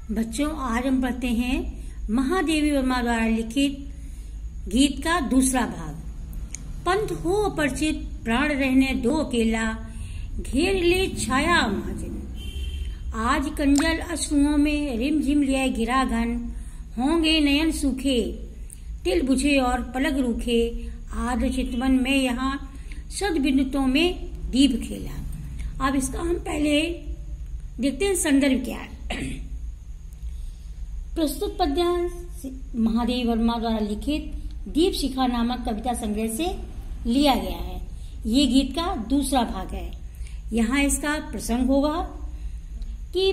बच्चों, आज हम पढ़ते हैं महादेवी वर्मा द्वारा लिखित गीत का दूसरा भाग। पंथ हो अपरिचित, प्राण रहने दो अकेला, घेर ले छाया महाजन। आज कंजल अश्रुओं में रिमझिम लिया गिरा घन, होंगे नयन सूखे, तिल बुझे और पलक रूखे, आद्र चितवन में यहाँ सद बिंदुतों में दीप खेला। अब इसका हम पहले देखते हैं संदर्भ क्या है। प्रस्तुत पद्यांश महादेवी वर्मा द्वारा लिखित दीप शिखा नामक कविता संग्रह से लिया गया है। ये गीत का दूसरा भाग है। यहाँ इसका प्रसंग होगा कि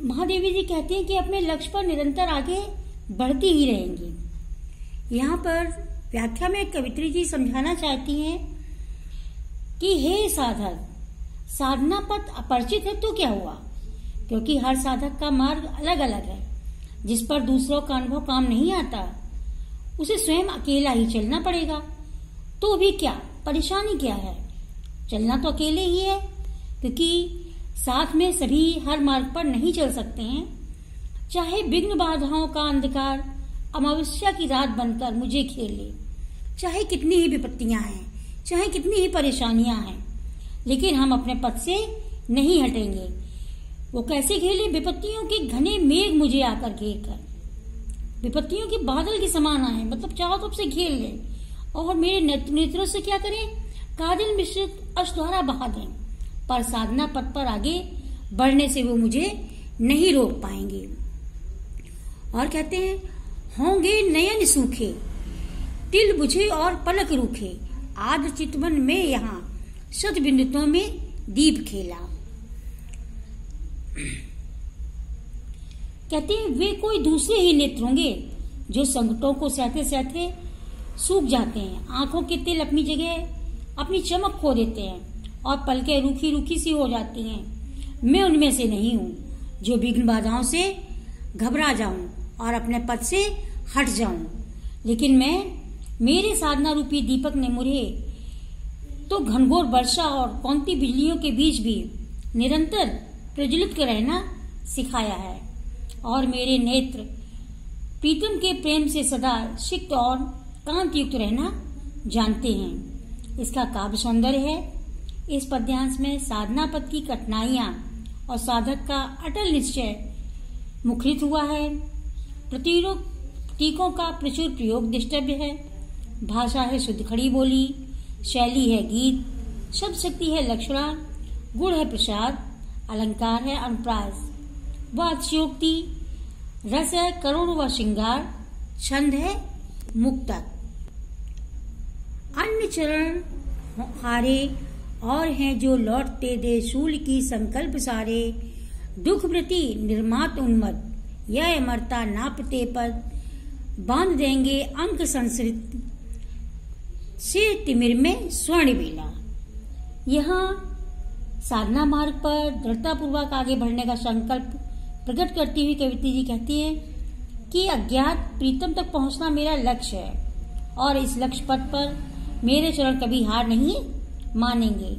महादेवी जी कहते हैं कि अपने लक्ष्य पर निरंतर आगे बढ़ती ही रहेंगी। यहाँ पर व्याख्या में कवित्री जी समझाना चाहती हैं कि हे साधक, साधना पथ अपरिचित है तो क्या हुआ, क्योंकि हर साधक का मार्ग अलग अलग है। जिस पर दूसरों का अनुभव काम नहीं आता उसे स्वयं अकेला ही चलना पड़ेगा। तो भी क्या परेशानी क्या है, चलना तो अकेले ही है, क्योंकि साथ में सभी हर मार्ग पर नहीं चल सकते हैं। चाहे विघ्न बाधाओं का अंधकार अमावस्या की रात बनकर मुझे घेर ले, चाहे कितनी ही विपत्तियां हैं, चाहे कितनी ही परेशानियां हैं, लेकिन हम अपने पथ से नहीं हटेंगे। वो कैसे घेरे? विपत्तियों के घने मेघ मुझे आकर घेर कर, विपत्तियों के बादल के समान आए, मतलब चारों तरफ से घेर ले और मेरे नेत्रों से क्या करें? काजल मिश्रित अश्रुधारा बहा दें, पर साधना पथ पर आगे बढ़ने से वो मुझे नहीं रोक पाएंगे। और कहते हैं, होंगे नयन सूखे, तिल बुझे और पलक रूखे, आद्र चितवन में यहाँ शत बिंदुतों में दीप खेला। कहते हैं, वे कोई दूसरे ही नेत्र होंगे जो संकटों को सहते सहते सूख जाते हैं। आंखों के तिल अपनी जगह अपनी चमक खो देते हैं और पलकें रूखी रूखी सी हो जाती हैं। मैं उनमें से नहीं हूँ जो विघ्न बाधाओं से घबरा जाऊं और अपने पथ से हट जाऊं, लेकिन मेरे साधना रूपी दीपक ने मुझे तो घनघोर वर्षा और कौंती बिजलियों के बीच भी निरंतर प्रज्वलित कर रहना सिखाया है, और मेरे नेत्र प्रीतम के प्रेम से सदा सिक्त और कांत युक्त रहना जानते हैं। इसका काव्य सौंदर्य है। इस पद्यांश में साधना पथ की कठिनाइयां और साधक का अटल निश्चय मुखरित हुआ है। प्रतीकों का प्रचुर प्रयोग दृष्टव्य है। भाषा है शुद्ध खड़ी बोली, शैली है गीत, शब्द शक्ति है लक्षणा, गुण है प्रसाद, अलंकार है अनुप्रास, व अतिशयोक्ति, रस है करुण व श्रृंगार, छंद है मुक्तक। अन्य चरण हारे और हैं जो लौटते दे शूल की संकल्प सारे, दुख वृत्ति निर्मात उन्मत, यह अमरता नापते पद, बांध देंगे अंक संस्कृत से तिमिर में स्वर्ण बेला। यहाँ साधना मार्ग पर दृढ़ता पूर्वक आगे बढ़ने का संकल्प प्रकट करती हुई कवित्री जी कहती है कि अज्ञात प्रीतम तक पहुंचना मेरा लक्ष्य है और इस लक्ष्य पथ पर मेरे चरण कभी हार नहीं मानेंगे।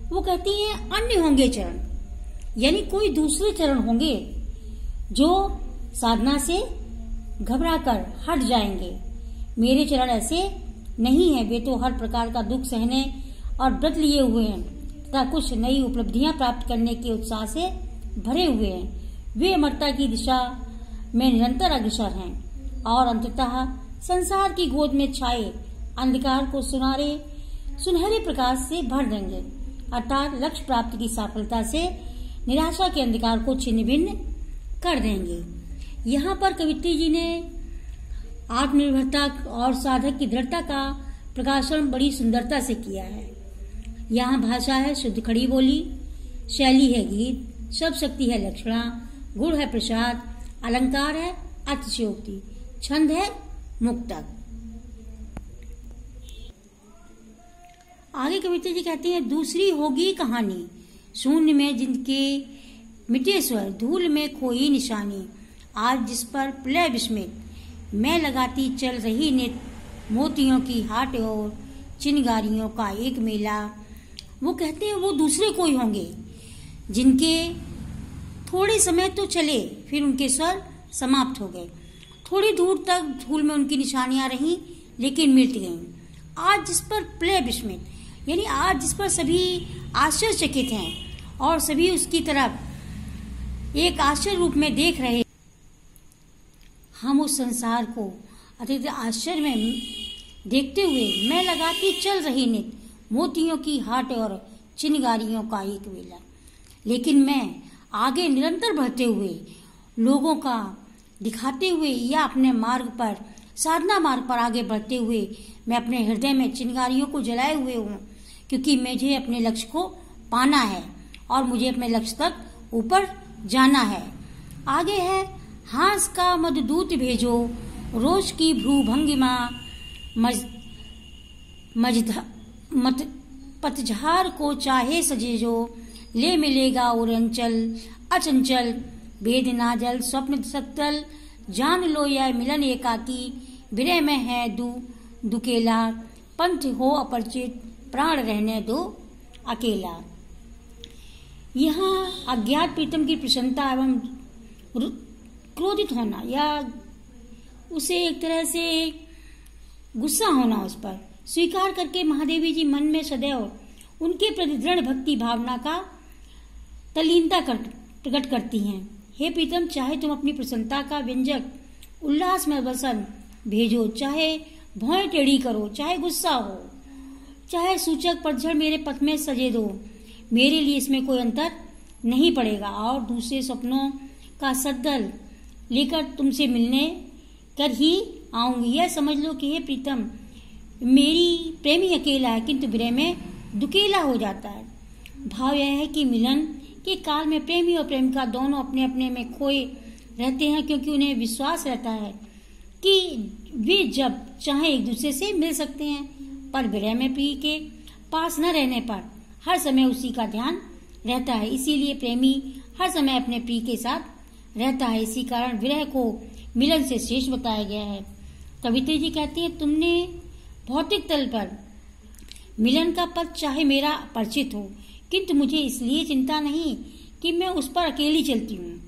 वो कहती है, अन्य होंगे चरण, यानी कोई दूसरे चरण होंगे जो साधना से घबरा कर हट जाएंगे। मेरे चरण ऐसे नहीं है, वे तो हर प्रकार का दुख सहने और व्रत लिए हुए हैं तथा कुछ नई उपलब्धियां प्राप्त करने के उत्साह से भरे हुए हैं। वे अमरता की दिशा में निरंतर अग्रसर हैं और अंततः संसार की गोद में छाए अंधकार को सुनहरे प्रकाश से भर देंगे, अर्थात लक्ष्य प्राप्ति की सफलता से निराशा के अंधकार को छिन्न भिन्न कर देंगे। यहाँ पर कवित्री जी ने आत्मनिर्भरता और साधक की दृढ़ता का प्रकाशन बड़ी सुंदरता से किया है। यहाँ भाषा है शुद्ध खड़ी बोली, शैली है गीत, शब्द शक्ति है लक्षणा, गुण है प्रसाद, अलंकार है अतिशयोक्ति, छंद है मुक्तक। आगे कविता जी कहती हैं, दूसरी होगी कहानी, शून्य में जिनके मिटे स्वर, धूल में खोई निशानी, आज जिस पर प्रलय विस्मित मैं लगाती चल रही नित, मोतियों की हाट और चिनगारियों का एक मेला। वो कहते हैं, वो दूसरे कोई होंगे जिनके थोड़े समय तो चले, फिर उनके स्वर समाप्त हो गए। थोड़ी दूर तक धूल में उनकी निशानियां रहीं, लेकिन मिट गईं। आज जिस पर प्ले विस्मित, यानी आज जिस पर सभी आश्चर्यचकित हैं और सभी उसकी तरफ एक आश्चर्य रूप में देख रहे, हम उस संसार को अत्यंत आश्चर्य में देखते हुए मैं लगाती चल रही नित मोतियों की हाट और चिनगारियों का एक वेला। लेकिन मैं आगे निरंतर बढ़ते हुए, लोगों का दिखाते हुए या अपने मार्ग पर, साधना मार्ग पर आगे बढ़ते हुए मैं अपने हृदय में चिनगारियों को जलाए हुए हूँ, क्योंकि मुझे अपने लक्ष्य को पाना है और मुझे अपने लक्ष्य तक ऊपर जाना है। आगे है, हास का मधुदूत भेजो, रोज की भ्रू भंगिमा, पतझार को चाहे सजेजो, ले मिलेगा और अंचल अचंचल, भेद नाजल स्वप्न सत्तल, जान लो यह मिलन एकाकी, विरह में है दुकेला, पंथ हो अपरिचित, प्राण रहने दो अकेला। यहाँ अज्ञात प्रीतम की प्रसन्नता एवं क्रोधित होना या उसे एक तरह से गुस्सा होना उस पर स्वीकार करके महादेवी जी मन में सदैव उनके प्रति दृढ़ भक्ति भावना का तल्लीनता प्रकट करती हैं। हे प्रीतम, चाहे तुम अपनी प्रसन्नता का व्यंजक उल्लास में वसन भेजो, चाहे भौएं टेढ़ी करो, चाहे गुस्सा हो, चाहे सूचक पतझड़ मेरे पथ में सजे दो, मेरे लिए इसमें कोई अंतर नहीं पड़ेगा और दूसरे सपनों का सद्दल लेकर तुमसे मिलने कर ही आऊंगी। यह समझ लो कि हे प्रीतम, मेरी प्रेमी अकेला है किंतु विरह में दुकेला हो जाता है। भाव यह है कि मिलन के काल में प्रेमी और प्रेमिका दोनों अपने अपने में खोए रहते हैं, क्योंकि उन्हें विश्वास रहता है कि वे जब चाहे एक दूसरे से मिल सकते हैं, पर विरह में प्रिय के पास न रहने पर हर समय उसी का ध्यान रहता है। इसीलिए प्रेमी हर समय अपने प्रिय के साथ रहता है। इसी कारण विरह को मिलन से श्रेष्ठ बताया गया है। कवित्री जी कहती हैं, तुमने भौतिक तल पर मिलन का पद चाहे मेरा परिचित हो, किंतु मुझे इसलिए चिंता नहीं कि मैं उस पर अकेली चलती हूँ,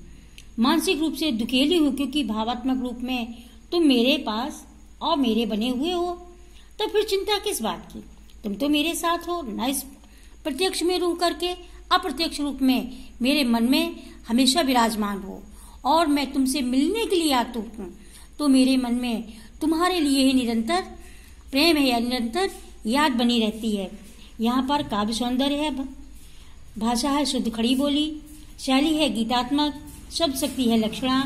मानसिक रूप से दुकेली हूँ, क्योंकि भावात्मक रूप में तुम मेरे पास और मेरे बने हुए हो। तो फिर चिंता किस बात की? तुम तो मेरे साथ हो, न इस प्रत्यक्ष में रूह करके अप्रत्यक्ष रूप में मेरे मन में हमेशा विराजमान हो, और मैं तुमसे मिलने के लिए आतुर हूँ। तो मेरे मन में तुम्हारे लिए ही निरंतर प्रेम है या निरंतर याद बनी रहती है। यहाँ पर काव्य सौंदर्य है, भाषा है शुद्ध खड़ी बोली, शैली है गीतात्मक, शब्द शक्ति है लक्षणा,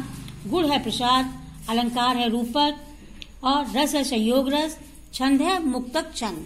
गुण है प्रसाद, अलंकार है रूपक और रस है संयोग रस, छंद है मुक्तक छंद।